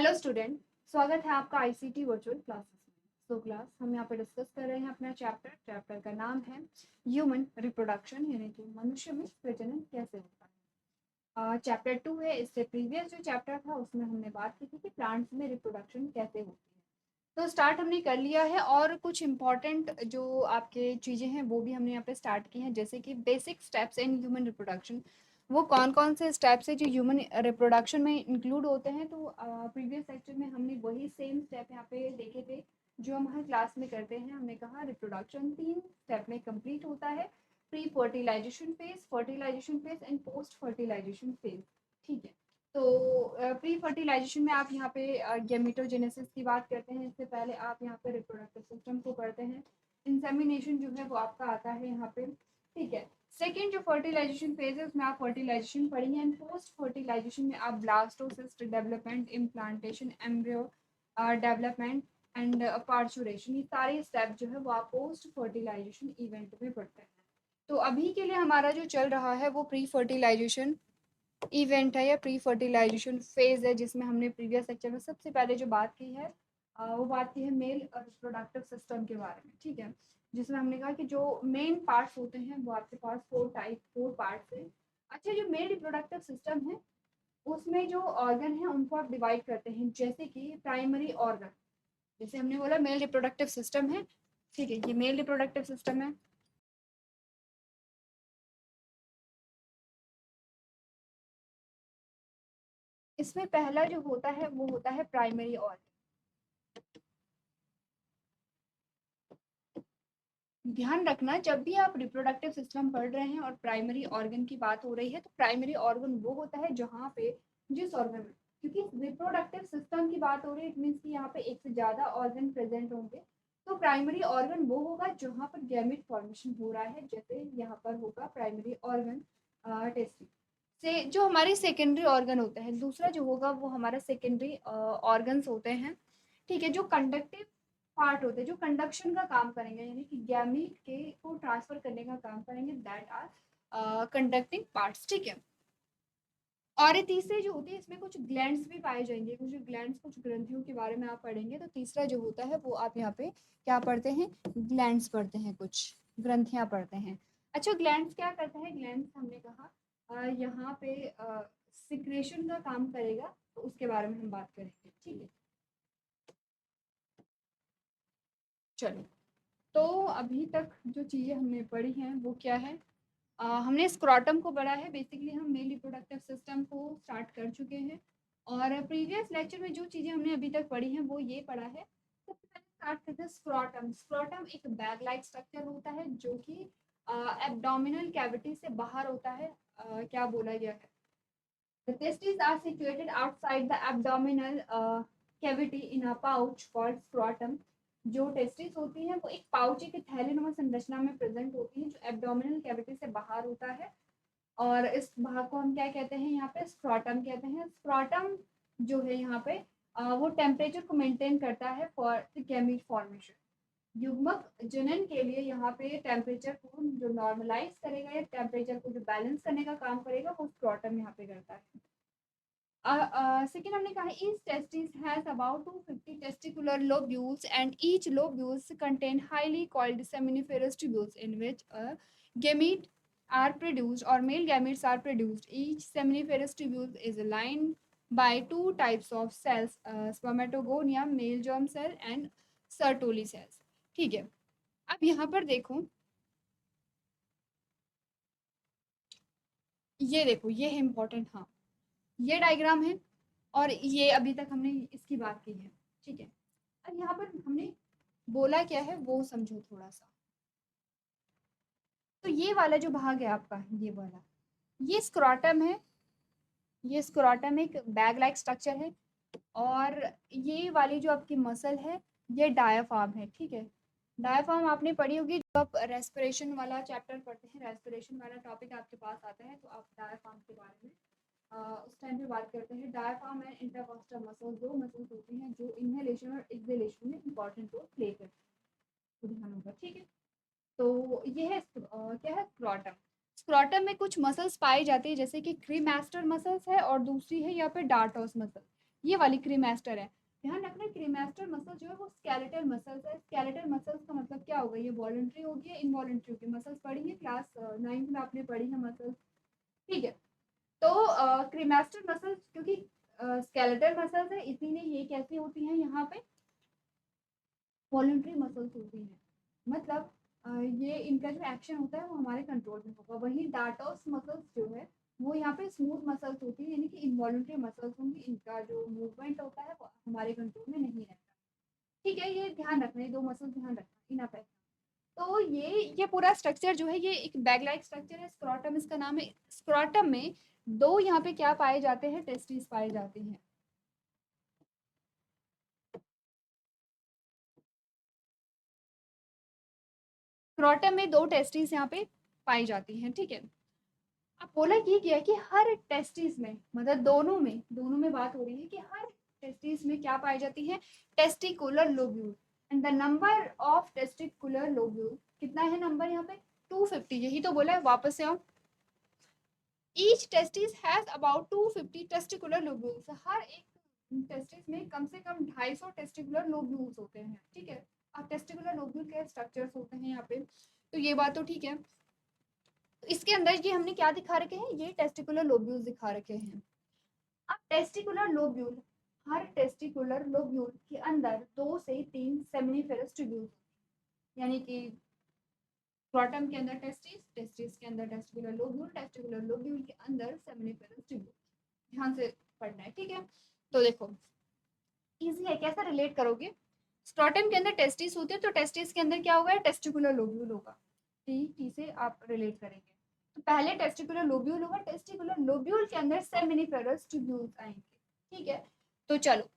Hello student. स्वागत है आपका आईसीटी वर्चुअल क्लासेस में। क्लास हम यहाँ पे डिस्कस कर रहे हैं अपना चैप्टर का नाम है ह्यूमन रिप्रोडक्शन, यानी कि मनुष्य में प्रजनन कैसे होता है। चैप्टर 2 है। इससे प्रीवियस जो चैप्टर था उसमें हमने बात की थी कि प्लांट्स में रिप्रोडक्शन कैसे होती है। तो स्टार्ट हमने कर लिया है और कुछ इंपॉर्टेंट जो आपके चीज़ें हैं वो भी हमने यहाँ पे स्टार्ट की हैं, जैसे कि basic steps in human reproduction. वो कौन कौन से स्टेप्स है जो ह्यूमन रिप्रोडक्शन में इंक्लूड होते हैं। तो प्रीवियस लेक्चर में हमने वही सेम स्टेप यहाँ पे देखे थे जो हम हर क्लास में करते हैं। हमने कहा रिप्रोडक्शन 3 स्टेप में कंप्लीट होता है: pre fertilization phase and post fertilization phase. ठीक है। तो प्री फर्टिलाइजेशन में आप यहाँ पे गैमेटोजेनेसिस की बात करते हैं। इससे पहले आप यहाँ पे रिप्रोडक्टिव सिस्टम को करते हैं। इंसेमिनेशन जो है वो आपका आता है यहाँ पे। ठीक है। सेकेंड जो फर्टिलाइजेशन फेज है उसमें आप फर्टिलाइजेशन पढ़ेंगे एंड पोस्ट फर्टिलाइजेशन में आप blastocyst development, implantation, embryo development and parturition, ये सारे स्टेप जो है वो आप पोस्ट फर्टिलाइजेशन इवेंट में पढ़ते हैं। तो अभी के लिए हमारा जो चल रहा है वो प्री फर्टिलाइजेशन इवेंट है या प्री फर्टिलाइजेशन फेज है, जिसमें हमने प्रीवियस लेक्चर में सबसे पहले जो बात की है वो बात की है मेल रिप्रोडक्टिव सिस्टम के बारे में। ठीक है। जिसमें हमने कहा कि जो मेन पार्ट्स होते हैं वो आपके पास फोर पार्ट्स हैं। अच्छा, जो मेल रिप्रोडक्टिव सिस्टम है उसमें जो ऑर्गन है उनको आप डिवाइड करते हैं, जैसे कि प्राइमरी ऑर्गन। जैसे हमने बोला मेल रिप्रोडक्टिव सिस्टम है। ठीक है, ये मेल रिप्रोडक्टिव सिस्टम है। इसमें पहला जो होता है वो होता है प्राइमरी ऑर्गन। ध्यान रखना, जब भी आप रिप्रोडक्टिव सिस्टम पढ़ रहे हैं और प्राइमरी ऑर्गन की बात हो रही है तो प्राइमरी ऑर्गन वो होता है जहाँ पे जिस ऑर्गन में, क्योंकि रिप्रोडक्टिव सिस्टम की बात हो रही है, इट मीन्स कि यहाँ पे एक से ज़्यादा ऑर्गन प्रेजेंट होंगे। तो प्राइमरी ऑर्गन वो होगा जहाँ पर गैमेट फॉर्मेशन हो रहा है, जैसे यहाँ पर होगा प्राइमरी ऑर्गन टेस्टिंग से। जो हमारे सेकेंडरी ऑर्गन होते हैं, दूसरा जो होगा वो हमारा सेकेंडरी ऑर्गन्स होते हैं। ठीक है। जो कंडक्टिव पार्ट होते हैं, जो कंडक्शन का काम करेंगे, यानी कि गैमीट के को ट्रांसफर करने का काम करेंगे, दैट आर कंडक्टिंग पार्ट्स। ठीक है। और ये तीसरे जो होते हैं इसमें कुछ ग्लैंड्स भी पाए जाएंगे, कुछ ग्लैंड्स, कुछ ग्रंथियों के बारे में आप पढ़ेंगे। तो तीसरा जो होता है वो आप यहाँ पे क्या पढ़ते हैं, ग्लैंड्स पढ़ते हैं, कुछ ग्रंथियाँ पढ़ते हैं। अच्छा, ग्लैंड्स क्या करते हैं? ग्लैंड्स हमने कहा यहाँ पे सिक्रेशन का काम करेगा, तो उसके बारे में हम बात करेंगे। ठीक है। चलो, तो अभी तक जो चीज़ें हमने पढ़ी हैं वो क्या है? हमने स्क्रॉटम को पढ़ा है। बेसिकली हम मेल रिप्रोडक्टिव सिस्टम को स्टार्ट कर चुके हैं और प्रीवियस लेक्चर में जो चीज़ें हमने अभी तक पढ़ी हैं वो ये पढ़ा है। सबसे पहले स्टार्ट करते हैं स्क्रॉटम। स्क्रॉटम एक बैग लाइक स्ट्रक्चर होता है जो कि एब्डोमिनल कैविटी से बाहर होता है। क्या बोला गया है? The testes are situated outside the abdominal cavity in a pouch called scrotum. जो टेस्टिस होती हैं वो एक पाउच के थैलेनुमा संरचना में प्रेजेंट होती हैं जो एब्डोमिनल कैविटी से बाहर होता है। और इस भाग को हम क्या कहते हैं? यहाँ पे स्क्रॉटम कहते हैं। स्क्रॉटम जो है यहाँ पे वो टेम्परेचर को मेंटेन करता है फॉर द गैमीट फॉर्मेशन। युग्मक जनन के लिए यहाँ पे टेम्परेचर को जो नॉर्मलाइज करेगा या टेम्परेचर को जो बैलेंस करने का काम करेगा वो स्क्रॉटम यहाँ पे करता है। सेकेंड हमने कहा each testis has about 250 testicular lobules and each lobules contain highly coiled seminiferous tubules in which gamete are produced or male gametes are produced. Each seminiferous tubule is lined by two types of cells, spermatogonia male germ cell and Sertoli cells. ठीक है। अब यहाँ पर देखो, ये देखो, ये है इम्पोर्टेंट। हाँ, ये डायग्राम है और ये अभी तक हमने इसकी बात की है। ठीक है। अब यहाँ पर हमने बोला क्या है वो समझो थोड़ा सा। तो ये वाला जो भाग है आपका, ये वाला, ये स्क्रॉटम है। ये स्क्रॉटम एक बैग लाइक स्ट्रक्चर है और ये वाली जो आपकी मसल है ये डायाफ्राम है। ठीक है। डायाफ्राम आपने पढ़ी होगी, जब आप रेस्पिरेशन वाला चैप्टर पढ़ते हैं, रेस्पिरेशन वाला टॉपिक आपके पास आता है तो आप डायाफ्राम के बारे में उस टाइम पे बात करते हैं। डायाफ्राम एंड इंटरकॉस्टल मसल्स दो मसल्स होती हैं जो इनहेलेशन और एक्सहेलेशन में इंपॉर्टेंट रोल प्ले करती है। तो ध्यान होगा। ठीक है। तो ये है क्या है? स्क्रॉटम। स्क्रॉटम में कुछ मसल्स पाई जाती है, जैसे कि क्रीमास्टर मसल्स है और दूसरी है यहाँ पे डार्टोस मसल। ये वाली क्रीमेस्टर है। ध्यान रखना क्रीमेस्टर मसल जो है वो स्केलेटल मसल्स है। स्केलेटल मसल्स का मतलब क्या होगा, ये वॉलंटरी होगी या इनवॉलंटरी होगी। मसल्स पढ़ी है क्लास 9th में आपने पढ़ी है मसल्स, ठीक है। तो क्रीमेस्टर मसल्स क्योंकि स्केलेटल मसल्स है इसीलिए ये कैसी होती हैं यहाँ पे वॉलंटरी मसल्स होती हैं। मतलब ये इनका जो एक्शन होता है वो हमारे कंट्रोल में होगा। वहीं डार्टोस मसल्स जो है वो यहाँ पे स्मूथ मसल्स होती है, यानी कि इनवॉलंटरी मसल्स होंगी। इनका जो मूवमेंट होता है वो हमारे कंट्रोल में नहीं रहता, ठीक है। ये ध्यान रखना, ये दो मसल्स ध्यान रखना इनफ है। तो ये पूरा स्ट्रक्चर जो है ये एक बैग लाइक स्ट्रक्चर है। स्क्रोटम इसका नाम है। स्क्रोटम में दो यहाँ पे क्या पाए जाते हैं, टेस्टिस पाए जाते हैं। स्क्रोटम में दो टेस्टिस यहाँ पे पाई जाती हैं, ठीक है। अब बोला ये गया कि हर टेस्टिस में, मतलब दोनों में बात हो रही है कि हर टेस्टिस में क्या पाई जाती है, testicular lobule. And the number of testicular lobule कितना है नंबर यहाँ पे 250। यही तो बोला है, वापस से आओ। Each testis has about 250 testicular lobules. हर एक टेस्टिस में कम से कम 250 टेस्टिकुलर लोब्यूल्स होते हैं, ठीक है। अब टेस्टिकुलर लोब्यूल के स्ट्रक्चर्स होते हैं यहाँ पे, तो ये बात तो ठीक है। तो इसके अंदर ये हमने क्या दिखा रखे हैं, ये टेस्टिकुलर लोब्यूल्स दिखा रखे हैं। अब टेस्टिकुलर लोब्यूल, हर टेस्टिकुलर लोब्यूल के अंदर 2 से 3 सेमिनिफेरस ट्यूब्यूल्स, यानी कि स्क्रोटम के अंदर टेस्टिस, टेस्टिस के अंदर टेस्टिकुलर लोब्यूल, टेस्टिकुलर लोब्यूल के अंदर सेमिनिफेरस ट्यूब्यूल। ध्यान से पढ़ना है, ठीक है। तो देखो इजी है, कैसा रिलेट करोगे। स्क्रोटम के अंदर टेस्टिस होते हैं तो टेस्टिस के अंदर क्या होगा, टेस्टिकुलर लोब्यूल होगा। टी से आप रिलेट करेंगे। तो पहले टेस्टिकुलर लोब्यूल होगा, टेस्टिकुलर लोब्यूल के अंदर सेमिनिफेरस ट्यूब्यूल्स आएंगे, ठीक है। तो चलो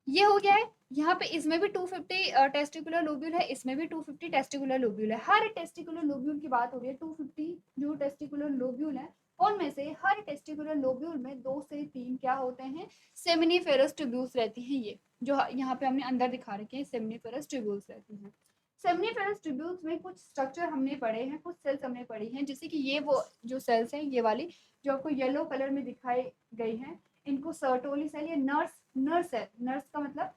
ये हो गया है। यहाँ पे इसमें भी 250 टेस्टिकुलर लोब्यूल है, इसमें भी 250 टेस्टिकुलर लोब्यूल है। हर टेस्टिकुलर लोब्यूल की बात हो रही है। 250 जो टेस्टिकुलर लोब्यूल है उनमें से हर टेस्टिकुलर लोब्यूल में 2 से 3 क्या होते हैं, सेमिनिफेरस ट्यूब्यूल्स रहती हैं। ये जो यहाँ पे हमने अंदर दिखा रखे हैं सेमिनिफेरस ट्यूब्यूल्स रहती हैं। सेमिनिफेरस ट्यूब्यूल्स में कुछ स्ट्रक्चर हमने पढ़े हैं, कुछ सेल्स हमने पढ़ी हैं, जैसे कि ये वो जो सेल्स हैं, ये वाली जो आपको येलो कलर में दिखाई गई हैं, इनको सर्टोली सेल या नर्स है। नर्स का मतलब,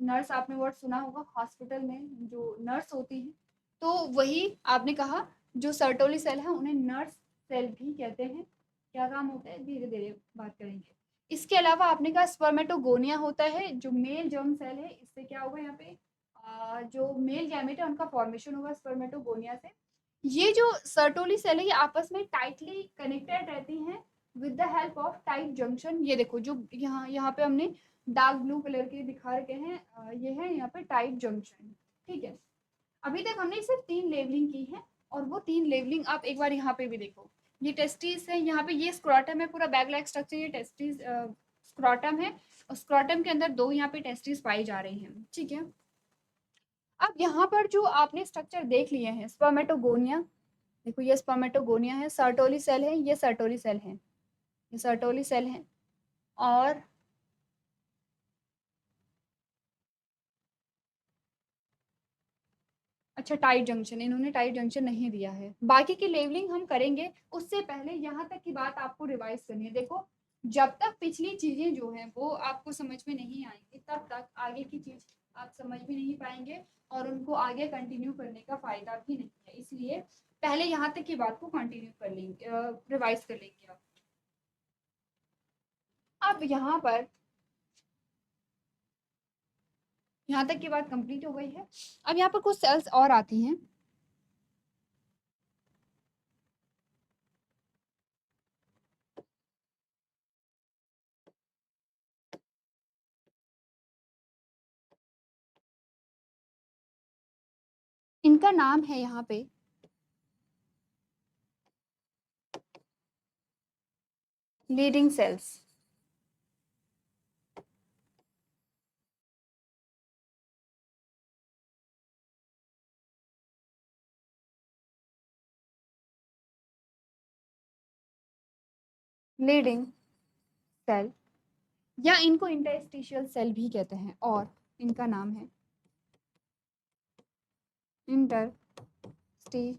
नर्स आपने वर्ड सुना होगा हॉस्पिटल में जो नर्स होती है, तो वही आपने कहा जो सर्टोली सेल है उन्हें नर्स सेल भी कहते हैं। क्या काम होता है धीरे धीरे बात करेंगे। इसके अलावा आपने कहा स्पर्मेटोगोनिया होता है, जो मेल जर्म सेल है। इससे क्या होगा यहाँ पे जो मेल गैमेट है उनका फॉर्मेशन होगा स्पर्मेटोगोनिया से। ये जो सर्टोली सेल है ये आपस में टाइटली कनेक्टेड रहती हैं with the help of tight junction. ये देखो जो यहाँ यहाँ पे हमने डार्क ब्लू कलर के दिखा रखे हैं, ये है यहाँ पे टाइट जंक्शन, ठीक है। अभी तक हमने सिर्फ 3 लेवलिंग की है, और वो 3 लेवलिंग आप एक बार यहाँ पे भी देखो। ये टेस्टिस है, यहाँ पे ये स्क्रोटम है, पूरा बैग लाइक स्ट्रक्चर ये टेस्टिस स्क्रोटम है, और स्क्रोटम के अंदर 2 यहाँ पे टेस्टिस पाई जा रही हैं, ठीक है। अब यहाँ पर जो आपने स्ट्रक्चर देख लिए हैं स्पर्मेटोगोनिया, देखो ये स्पर्मेटोगोनिया है, सर्टोली सेल है, ये सर्टोली सेल है, ये सर्टोली सेल है। और अच्छा टाइट जंक्शन, इन्होंने टाइट जंक्शन नहीं दिया है। बाकी की लेवलिंग हम करेंगे, उससे पहले यहाँ तक की बात आपको रिवाइज करनी है। देखो जब तक पिछली चीजें जो हैं वो आपको समझ में नहीं आएंगी तब तक आगे की चीज आप समझ भी नहीं पाएंगे, और उनको आगे कंटिन्यू करने का फायदा भी नहीं है। इसलिए पहले यहाँ तक की बात को कंटिन्यू कर लेंगे, रिवाइज कर लेंगे आप। अब यहाँ तक की बात कंप्लीट हो गई है। अब यहाँ पर कुछ सेल्स और आती हैं। इनका नाम है यहाँ पे लीडिंग सेल्स। लीडिंग सेल या इनको इंटरस्टिशियल सेल भी कहते हैं, और इनका नाम है इंटरस्टिशियल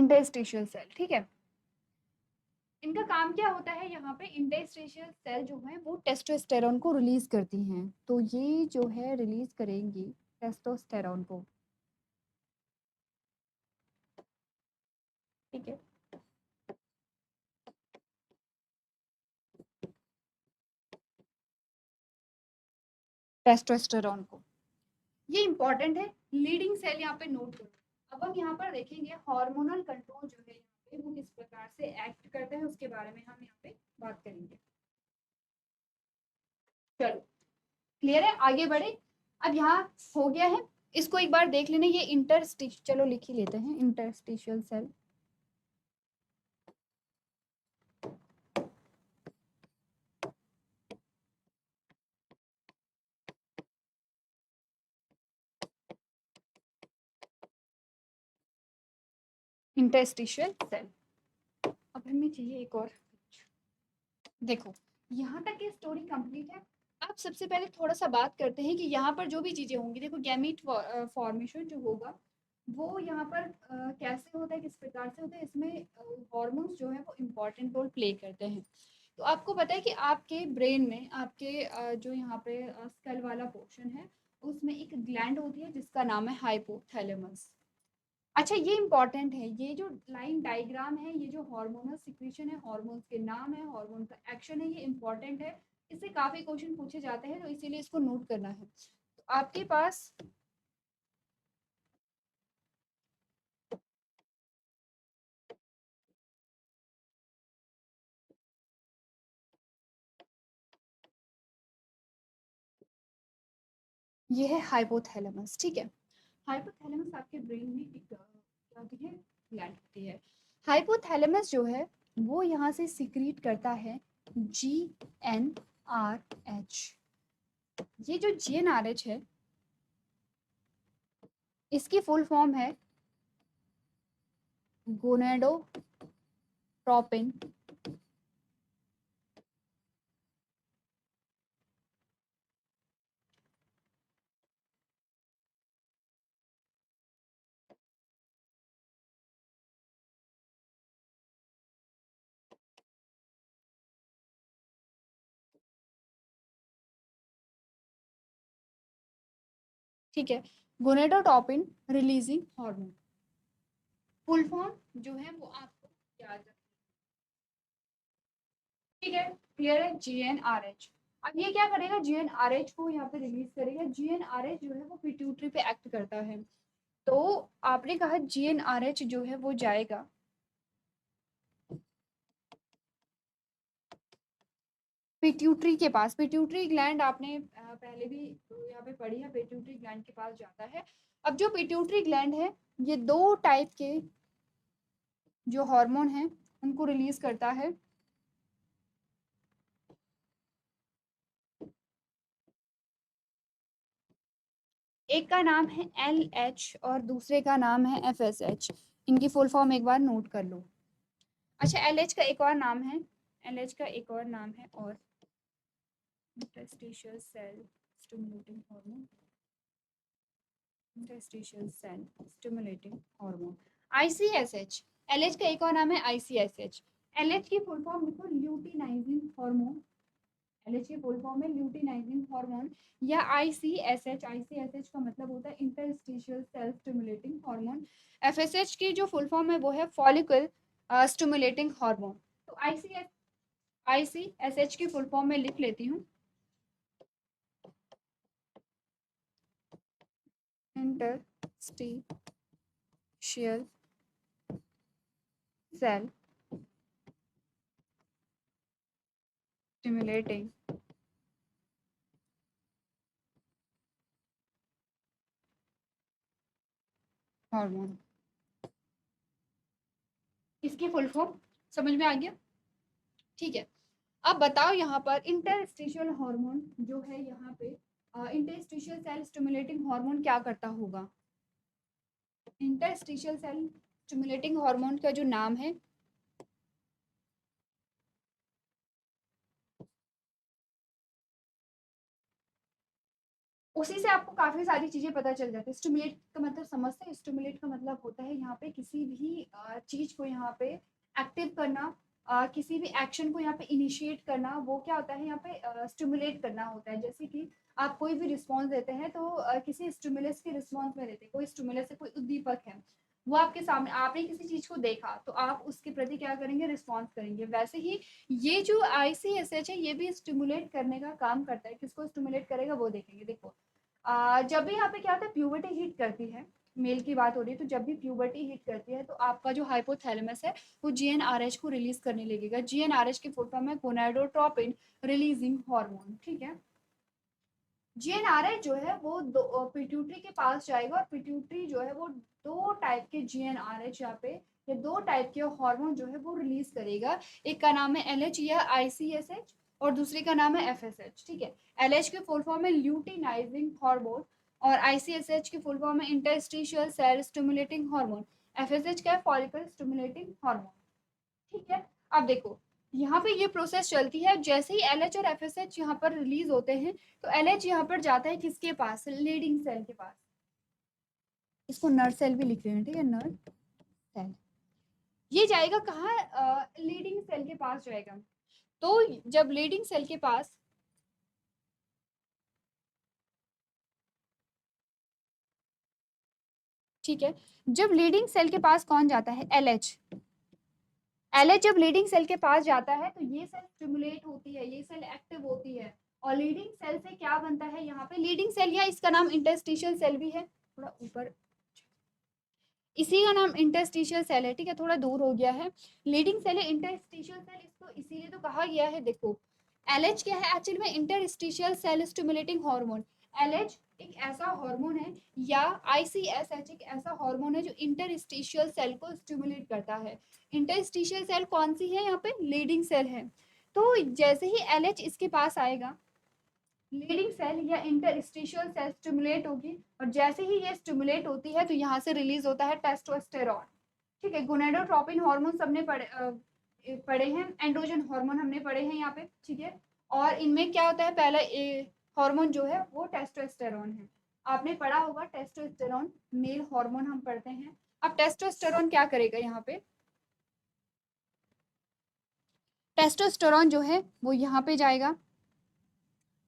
इंटरस्टिशियल सेल, ठीक है। इनका काम क्या होता है, यहाँ पे इंटरस्टिशियल सेल जो है वो टेस्टोस्टेरोन को रिलीज करती हैं, तो ये जो है रिलीज करेंगी टेस्टोस्टेरोन को, ठीक है। टेस्टोस्टेरोन को, ये इंपॉर्टेंट है, लीडिंग सेल यहाँ पे नोट करो। अब हम यहाँ पर देखेंगे हार्मोनल कंट्रोल जो है यहाँ पे वो किस प्रकार से एक्ट करते हैं, उसके बारे में हम यहाँ पे बात करेंगे। चलो क्लियर है, आगे बढ़े। अब यहाँ हो गया है, इसको एक बार देख लेना, ये इंटरस्टिश, चलो लिख ही लेते हैं, इंटरस्टिशियल सेल। Interstitial cell. अब हमें चाहिए एक और, देखो यहाँ तक की स्टोरी कंप्लीट है। अब सबसे पहले थोड़ा सा बात करते हैं कि यहाँ पर जो भी चीजें होंगी, देखो गैमीट फॉर्मेशन जो होगा वो यहाँ पर कैसे होता है, किस प्रकार से होता है, इसमें हॉर्मोन्स जो है वो इम्पोर्टेंट रोल प्ले करते हैं। तो आपको पता है कि आपके ब्रेन में, आपके जो यहाँ पे स्कल वाला पोर्शन है उसमें एक ग्लैंड होती है जिसका नाम है हाइपोथैलेमस। अच्छा ये इंपॉर्टेंट है, ये जो लाइन डायग्राम है, ये जो हार्मोनल सिक्रीशन है, हार्मोन्स के नाम है, हार्मोन का एक्शन है, ये इंपॉर्टेंट है, इससे काफी क्वेश्चन पूछे जाते हैं, तो इसीलिए इसको नोट करना है। तो आपके पास ये है हाइपोथैलेमस, ठीक है। हाइपोथैलेमस आपके ब्रेन में एक क्या होती है, ग्लैंड होती है। हाइपोथैलेमस जो है वो यहाँ से सिक्रीट करता है GnRH। ये जो GnRH है इसकी फुल फॉर्म है गोनेडोट्रोपिन ठीक है, gonadotropin releasing hormone. Full form जो है वो आपको याद रखना, ठीक है, क्लियर है, GnRH। अब ये क्या करेगा, GnRH को यहाँ पे रिलीज करेगा। GnRH जो है वो पिट्यूटरी पे एक्ट करता है, तो आपने कहा GnRH जो है वो जाएगा पिट्यूटरी के पास। पिट्यूटरी ग्लैंड आपने पहले भी यहाँ पे पढ़ी है, पिट्यूटरी ग्लैंड के पास जाता है। अब जो पिट्यूटरी ग्लैंड है ये दो टाइप के जो हार्मोन है उनको रिलीज करता है। एक का नाम है LH और दूसरे का नाम है FSH। इनकी फुल फॉर्म एक बार नोट कर लो। अच्छा LH का एक और नाम है, LH का एक और नाम है और interstitial cell stimulating hormone, interstitial cell stimulating hormone ICSH। LH का एक और नाम है ICSH। LH की फुल फॉर्म लिखो ल्यूटिनाइजिंग हार्मोन, LH की फुल फॉर्म है ल्यूटिनाइजिंग हार्मोन या ICSH। ICSH का मतलब होता है interstitial cell stimulating hormone. FSH की जो फुल फॉर्म है वो है फॉलिकल स्टिमुलेटिंग हार्मोन। तो ICSH की फुल फॉर्म में लिख लेती हूँ, इंटरस्टिशियल सेल स्टिमुलेटिंग हार्मोन। इसकी फुल फॉर्म समझ में आ गया, ठीक है। अब बताओ यहाँ पर इंटरस्टिशियल हार्मोन जो है, यहाँ पे इंटरस्टिशियल सेल स्टिमुलेटिंग हार्मोन क्या करता होगा। इंटरस्टिशियल सेल स्टिमुलेटिंग हार्मोन का जो नाम है उसी से आपको काफी सारी चीजें पता चल जाती है। स्टिमुलेट का मतलब समझते हैं? स्टिमुलेट का मतलब होता है यहाँ पे किसी भी चीज को यहाँ पे एक्टिव करना, किसी भी एक्शन को यहाँ पे इनिशिएट करना, वो क्या होता है यहाँ पे स्टिमुलेट करना होता है। जैसे कि आप कोई भी रिस्पॉन्स देते हैं तो किसी स्टिमुलस के रिस्पॉन्स में देते हैं, कोई स्टिमुलस है, कोई उद्दीपक है, वो आपके सामने, आपने किसी चीज को देखा तो आप उसके प्रति क्या करेंगे, रिस्पॉन्स करेंगे। वैसे ही ये जो ICSH है ये भी स्टिमुलेट करने का काम करता है। किसको स्टिमुलेट करेगा वो देखेंगे। देखो जब भी यहाँ पे क्या होता है, प्यूबर्टी हिट करती है, मेल की बात हो रही है, तो जब भी प्यूबर्टी हिट करती है तो आपका जो हाइपोथैलेमस है वो GnRH को रिलीज करने लगेगा। GnRH की फुल फॉर्म है गोनाडोट्रोपिन रिलीजिंग हार्मोन। ठीक है, GnRH जो है वो पिट्यूटरी के पास जाएगा, और पिट्यूटरी जो है वो दो टाइप के GnRH यहाँ पे, ये दो टाइप के हार्मोन जो है वो रिलीज करेगा। एक का नाम है LH या ICSH, और दूसरे का नाम है FSH। ठीक है, LH की फुल फॉर्म है ल्यूटिनाइजिंग हार्मोन, और ICSH की फुल फॉर्म है interstitial cell stimulating hormone. FSH का है फॉलिकल स्टिमुलेटिंग हार्मोन। ठीक है, अब देखो यहाँ पे ये प्रोसेस चलती है। जैसे ही LH और FSH यहाँ पर रिलीज होते हैं तो LH यहाँ पर जाता है किसके पास, लीडिंग सेल के पास। इसको नर्व सेल भी लिख रहे हैं, ठीक है, नर्व सेल। ये जाएगा कहाँ, लीडिंग सेल के पास जाएगा। तो जब लीडिंग सेल के पास, ठीक है, जब लीडिंग सेल के पास कौन जाता है, LH। LH जब लीडिंग सेल के पास जाता है तो ये सेल स्टिमुलेट होती है, ये सेल एक्टिव होती है, और लीडिंग सेल से क्या बनता है यहाँ पे, लीडिंग सेल, या इसका नाम इंटरस्टिशियल सेल भी है, थोड़ा ऊपर, इसी का नाम इंटरस्टिशियल सेल है। ठीक है, थोड़ा दूर हो गया है, लीडिंग सेल है, इंटरस्टिशियल सेल इसको इसीलिए तो कहा गया है। देखो LH क्या है एक्चुअली में, interstitial cell stimulating hormone. LH एक ऐसा हार्मोन है, या ICSH एक ऐसा हार्मोन है जो इंटरस्टिशियल सेल को स्टिमुलेट करता है। इंटरस्टिशियल सेल कौन सी है यहाँ पे, लीडिंग सेल है। तो जैसे ही LH इसके पास आएगा, लीडिंग सेल या इंटरस्टिशियल सेल स्टिमुलेट होगी, और जैसे ही ये स्टिमुलेट होती है तो यहाँ से रिलीज होता है टेस्टोस्टेरॉन। ठीक है, गोनेडोट्रोपिन हार्मोन सबने पढ़े हैं, एंड्रोजन हार्मोन हमने पढ़े हैं यहाँ पे। ठीक है, और इनमें क्या होता है, पहला हार्मोन जो है वो टेस्टोस्टेरॉन है। आपने पढ़ा होगा टेस्टोस्टेरॉन, मेल हार्मोन हम पढ़ते हैं। अब टेस्टोस्टेरॉन क्या करेगा यहाँ पे, टेस्टोस्टेरॉन जो है वो यहाँ पे जाएगा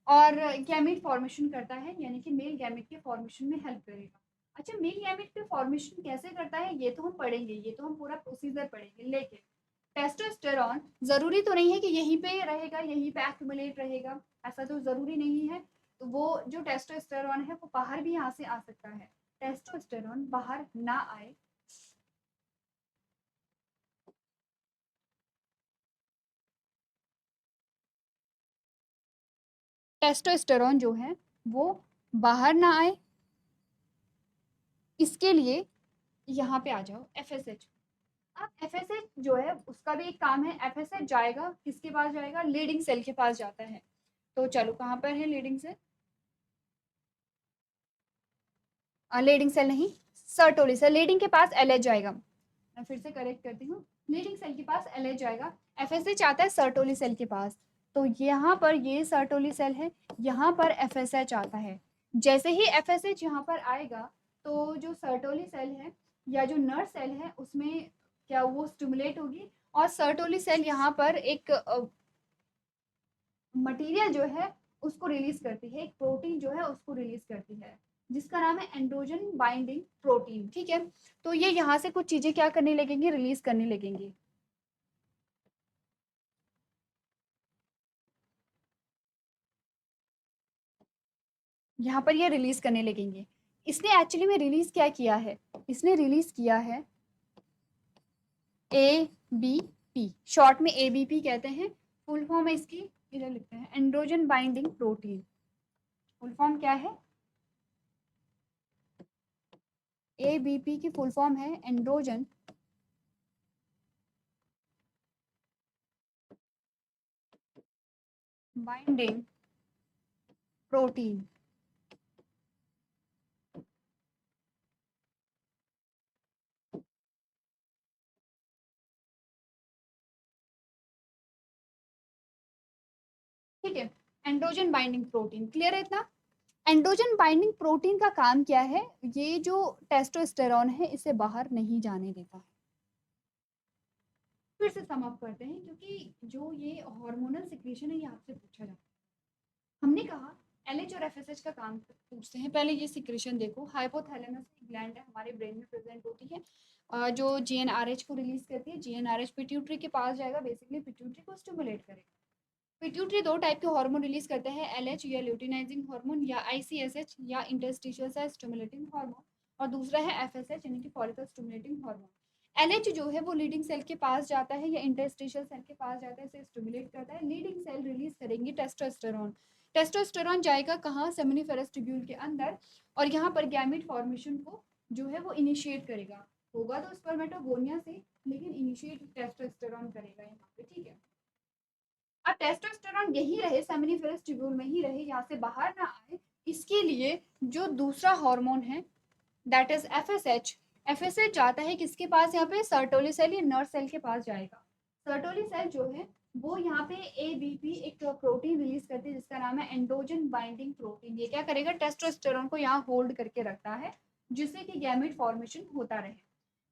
और गैमेट फॉर्मेशन करता है, यानी कि मेल गैमेट के फॉर्मेशन में हेल्प करेगा। अच्छा, मेल गैमेट के फॉर्मेशन कैसे करता है ये तो हम पढ़ेंगे, ये तो हम पूरा प्रोसीजर पढ़ेंगे, लेकिन टेस्टोस्टेरॉन जरूरी तो नहीं है कि यहीं पे रहेगा, यहीं पे एक्यूमुलेट रहेगा, ऐसा तो जरूरी नहीं है। तो वो जो टेस्टोस्टेरॉन है वो बाहर भी यहाँ से आ सकता है, टेस्टोस्टेरॉन बाहर ना आए। टेस्टोस्टेरॉन जो है वो बाहर ना आए, इसके लिए यहाँ पे आ जाओ FSH। अब FSH जो है उसका भी एक काम है, FSH जाएगा किसके पास जाएगा, लीडिंग सेल के पास जाता है। तो चलो कहाँ पर है लीडिंग सेल, लीडिंग सेल नहीं, सर्टोली सेल, लीडिंग के पास LH जाएगा। मैं फिर से करेक्ट करती हूँ, लीडिंग सेल के पास LH जाएगा, FSH आता है सर्टोली सेल के पास। तो यहाँ पर ये सर्टोली सेल है, यहाँ पर FSH आता है। जैसे ही FSH यहाँ पर आएगा तो जो सर्टोली सेल है या जो नर्व सेल है उसमें क्या वो स्टिमुलेट होगी, और सर्टोली सेल यहाँ पर एक मटेरियल जो है उसको रिलीज करती है, एक प्रोटीन जो है उसको रिलीज करती है, जिसका नाम है एंड्रोजन बाइंडिंग प्रोटीन। ठीक है, तो ये यहाँ से कुछ चीजें क्या करने लगेंगी, रिलीज करने लगेंगी। यहाँ पर ये रिलीज करने लगेंगे। इसने एक्चुअली में रिलीज क्या किया है, इसने रिलीज किया है ABP, शॉर्ट में ABP कहते हैं, फुल फॉर्म है इसकी, इधर लिखते हैं androgen binding protein. Full form क्या है, ABP की फुल फॉर्म है एंड्रोजन बाइंडिंग प्रोटीन। ठीक है, एंड्रोजन बाइंडिंग प्रोटीन, क्लियर है इतना। एंड्रोजन बाइंडिंग प्रोटीन का काम क्या है? ये जो टेस्टोस्टेरॉन है इसे बाहर नहीं जाने देता है। फिर से सम अप करते हैं, क्योंकि जो ये हार्मोनल सिक्रीशन है ये आपसे पूछा जाता है। हमने कहा एलएच और एफएसएच का काम पूछते हैं। पहले ये सिक्रीशन देखो, हाइपोथैलेमस ग्लैंड है हमारे ब्रेन में प्रेजेंट होती है, जो जीएनआरएच को रिलीज करती है। जीएनआरएच पिट्यूटरी के पास जाएगा, बेसिकली पिट्यूटरी को स्टिमुलेट करेगा। पिट्यूटरी दो टाइप के हार्मोन रिलीज करते हैं, एलएच या ल्यूटिनाइजिंग हार्मोन, या आईसीएसएच या इंटरस्टिशियल सेल स्टिमुलेटिंग हार्मोन, और दूसरा है एफएसएच यानी कि फॉलिकल स्टिमुलेटिंग हार्मोन। एलएच जो है वो लीडिंग सेल के पास जाता है या इंटरस्टिशियल सेल के पास जाता है, इसे स्टिमुलेट करता है। लीडिंग सेल रिलीज करेंगी टेस्टोस्टेरोन। टेस्टोस्टेरोन जाएगा कहाँ? सेमिनिफेरस ट्यूब्यूल के अंदर, और यहाँ पर गैमेट फॉर्मेशन को जो है वो इनिशिएट करेगा। होगा तो स्पर्मेटोगोनिया से, लेकिन इनिशिएट टेस्टोस्टेरोन करेगा यहाँ पे, ठीक है। अब टेस्टोस्टेरोन यही रहे, सेमिनिफेरस ट्यूब्यूल में ही रहे, यहाँ से बाहर ना आए, इसके लिए जो दूसरा हार्मोन है दैट इज एफएसएच। एफएसएच जाता है किसके पास? यहाँ पे सर्टोली सेल या नर्व सेल के पास जाएगा। सर्टोली सेल जो है वो यहाँ पे एबीपी एक प्रोटीन रिलीज करती है जिसका नाम है एंड्रोजन बाइंडिंग प्रोटीन। ये क्या करेगा? टेस्टोस्टेरोन को यहाँ होल्ड करके रखता है, जिससे कि गैमेट फॉर्मेशन होता रहे।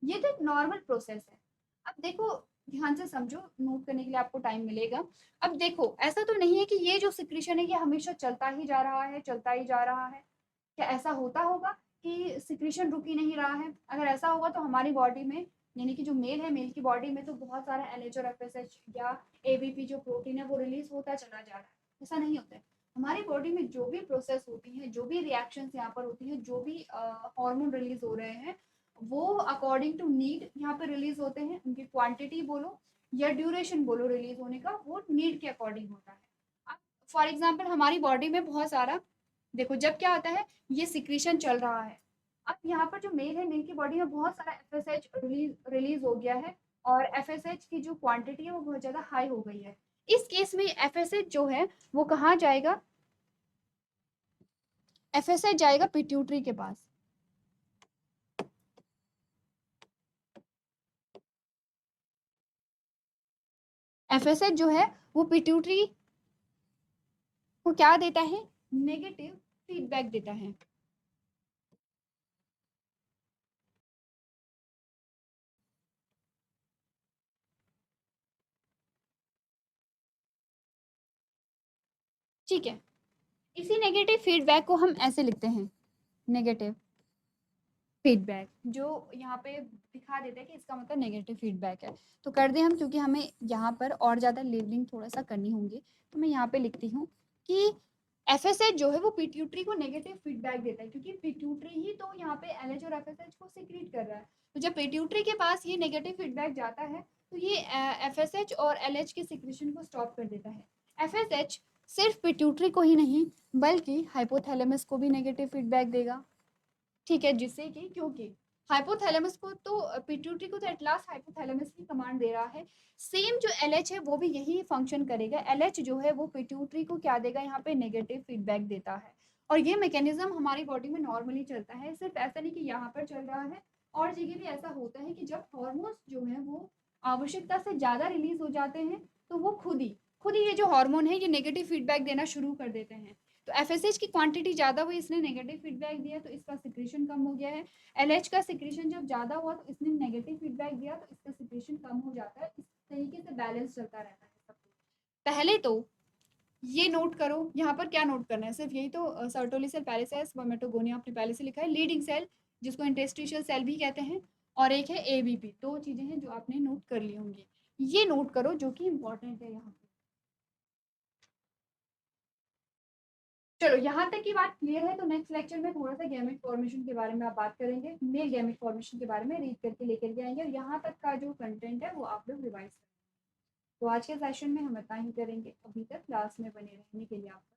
ये तो एक नॉर्मल प्रोसेस है। अब देखो, ध्यान से समझो, नोट करने के लिए आपको टाइम मिलेगा। अब देखो, ऐसा तो नहीं है कि ये जो सिक्रीशन है ये हमेशा चलता ही जा रहा है, चलता ही जा रहा है। क्या ऐसा होता होगा कि सिक्रीशन रुक ही नहीं रहा है? अगर ऐसा होगा तो हमारी बॉडी में, यानी कि जो मेल है, मेल की बॉडी में तो बहुत सारा एलएच और एफएसएच या एबीपी जो प्रोटीन है वो रिलीज होता चला जा रहा है। ऐसा नहीं होता है। हमारी बॉडी में जो भी प्रोसेस होती है, जो भी रिएक्शंस यहाँ पर होती है, जो भी हार्मोन रिलीज हो रहे हैं, वो अकॉर्डिंग टू नीड यहाँ पे रिलीज होते हैं। उनकी क्वांटिटी बोलो या ड्यूरेशन बोलो रिलीज होने का, वो नीड के अकॉर्डिंग होता है। अब फॉर एग्जाम्पल हमारी बॉडी में बहुत सारा, देखो जब क्या होता है, ये सिक्रीशन चल रहा है। अब यहाँ पर जो मेल है, मेल की बॉडी में बहुत सारा एफएसएच रिलीज हो गया है, और एफएसएच की जो क्वांटिटी है वो बहुत ज्यादा हाई हो गई है। इस केस में एफएसएच जो है वो कहाँ जाएगा? एफएसएच जाएगा पिट्यूटरी के पास। एफएसएच जो है वो पिट्यूटरी को क्या देता है? नेगेटिव फीडबैक देता है। ठीक है, इसी नेगेटिव फीडबैक को हम ऐसे लिखते हैं, नेगेटिव फीडबैक, जो यहाँ पे दिखा देता है कि इसका मतलब नेगेटिव फीडबैक है। तो कर दें हम, क्योंकि हमें यहाँ पर और ज़्यादा लेबलिंग थोड़ा सा करनी होंगी, तो मैं यहाँ पे लिखती हूँ कि एफएसएच जो है वो पिट्यूटरी को नेगेटिव फीडबैक देता है, क्योंकि पिट्यूटरी ही तो यहाँ पे एलएच और एफएसएच को सीक्रेट कर रहा है। तो जब पिट्यूटरी के पास ये नेगेटिव फीडबैक जाता है तो ये एफएसएच और एलएच के सिक्रेशन को स्टॉप कर देता है। एफएसएच सिर्फ पिट्यूटरी को ही नहीं बल्कि हाइपोथैलेमस को भी नेगेटिव फीडबैक देगा, ठीक है, जिससे कि, क्योंकि हाइपोथैलेमस को तो, पिट्यूटरी को तो एट लास्ट हाइपोथैलेमस ही कमांड दे रहा है। सेम जो एलएच है वो भी यही फंक्शन करेगा। एलएच जो है वो पिट्यूटरी को क्या देगा? यहाँ पे नेगेटिव फीडबैक देता है। और ये मैकेनिज्म हमारी बॉडी में नॉर्मली चलता है, सिर्फ ऐसा नहीं कि यहाँ पर चल रहा है, और जगह भी ऐसा होता है कि जब हॉर्मोन्स जो है वो आवश्यकता से ज्यादा रिलीज हो जाते हैं तो वो खुद ही ये जो हार्मोन है ये नेगेटिव फीडबैक देना शुरू कर देते हैं। तो एफएसएच की क्वांटिटी ज्यादा हुई, इसने नेगेटिव फीडबैक दिया तो इसका सिक्रेशन कम हो गया है। एलएच का सिक्रेशन जब ज्यादा हुआ तो इसने नेगेटिव फीडबैक दिया तो इसका सिक्रेशन कम हो जाता है। इस तरीके से बैलेंस चलता रहता है सब कुछ। पहले तो ये नोट करो, यहाँ पर क्या नोट करना है, सिर्फ यही तो, सर्टोली सेल पहले से है, स्पर्मेटोगोनिया आपने पहले से लिखा है, लीडिंग सेल जिसको इंटेस्टिशियल सेल भी कहते हैं, और एक है एबीपी। दो चीजें हैं जो आपने नोट कर ली होंगी, ये नोट करो जो कि इंपॉर्टेंट है यहाँ पे। चलो यहाँ तक की बात क्लियर है, तो नेक्स्ट लेक्चर में थोड़ा सा गैमेट फॉर्मेशन के बारे में आप बात करेंगे, मेल गैमेट फॉर्मेशन के बारे में रीड करके लेकर के आएंगे, और यहाँ तक का जो कंटेंट है वो आप लोग रिवाइज करेंगे। तो आज के सेशन में हम इतना ही करेंगे। अभी तक क्लास में बने रहने के लिए आपका